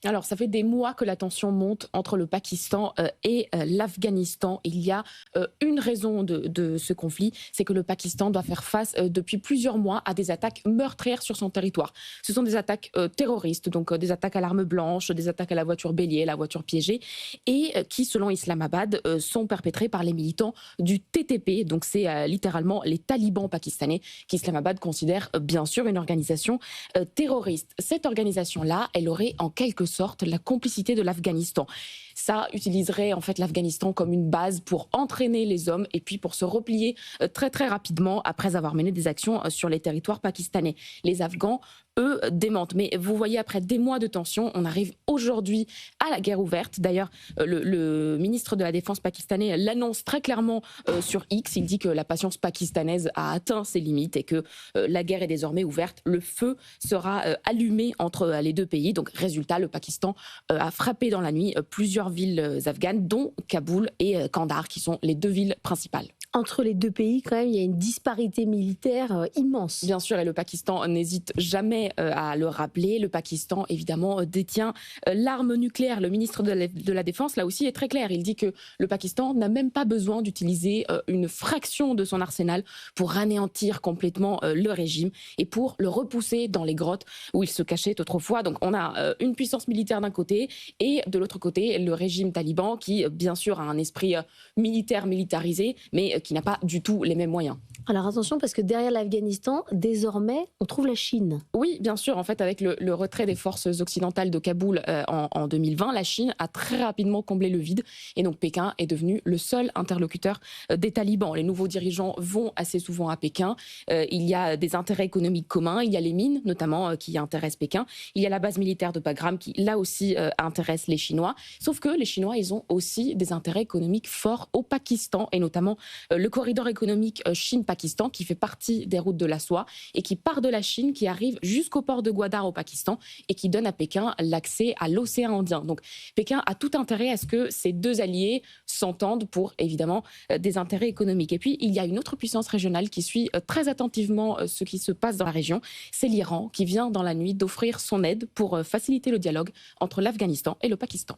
Alors, ça fait des mois que la tension monte entre le Pakistan et l'Afghanistan. Il y a une raison de ce conflit, c'est que le Pakistan doit faire face depuis plusieurs mois à des attaques meurtrières sur son territoire. Ce sont des attaques terroristes, donc des attaques à l'arme blanche, des attaques à la voiture bélier, la voiture piégée, et qui, selon Islamabad, sont perpétrées par les militants du TTP. Donc, c'est littéralement les talibans pakistanais qu'Islamabad considère bien sûr une organisation terroriste. Cette organisation-là, elle aurait en quelque sorte la complicité de l'Afghanistan. Ça utiliserait en fait l'Afghanistan comme une base pour entraîner les hommes et puis pour se replier très très rapidement après avoir mené des actions sur les territoires pakistanais. Les Afghans, eux, démentent. Mais vous voyez, après des mois de tension, on arrive aujourd'hui à la guerre ouverte. D'ailleurs, le ministre de la Défense pakistanais l'annonce très clairement sur X. Il dit que la patience pakistanaise a atteint ses limites et que la guerre est désormais ouverte. Le feu sera allumé entre les deux pays. Donc, résultat, le Pakistan a frappé dans la nuit plusieurs villes afghanes, dont Kaboul et Kandahar, qui sont les deux villes principales. Entre les 2 pays, quand même, il y a une disparité militaire, immense. Bien sûr, et le Pakistan n'hésite jamais à le rappeler. Le Pakistan, évidemment, détient l'arme nucléaire. Le ministre de la Défense, là aussi, est très clair. Il dit que le Pakistan n'a même pas besoin d'utiliser une fraction de son arsenal pour anéantir complètement le régime et pour le repousser dans les grottes où il se cachait autrefois. Donc on a une puissance militaire d'un côté et de l'autre côté, le régime taliban qui, bien sûr, a un esprit militaire militarisé, mais qui n'a pas du tout les mêmes moyens. Alors attention, parce que derrière l'Afghanistan, désormais, on trouve la Chine. Oui, bien sûr. En fait, avec le retrait des forces occidentales de Kaboul en 2020, la Chine a très rapidement comblé le vide. Et donc, Pékin est devenu le seul interlocuteur des talibans. Les nouveaux dirigeants vont assez souvent à Pékin. Il y a des intérêts économiques communs. Il y a les mines, notamment, qui intéressent Pékin. Il y a la base militaire de Bagram qui, là aussi, intéresse les Chinois. Sauf que les Chinois, ils ont aussi des intérêts économiques forts au Pakistan, et notamment le corridor économique Chine-Pakistan, qui fait partie des routes de la soie et qui part de la Chine, qui arrive jusqu'au port de Gwadar au Pakistan et qui donne à Pékin l'accès à l'océan Indien. Donc Pékin a tout intérêt à ce que ces deux alliés s'entendent pour évidemment des intérêts économiques. Et puis il y a une autre puissance régionale qui suit très attentivement ce qui se passe dans la région, c'est l'Iran qui vient dans la nuit d'offrir son aide pour faciliter le dialogue entre l'Afghanistan et le Pakistan.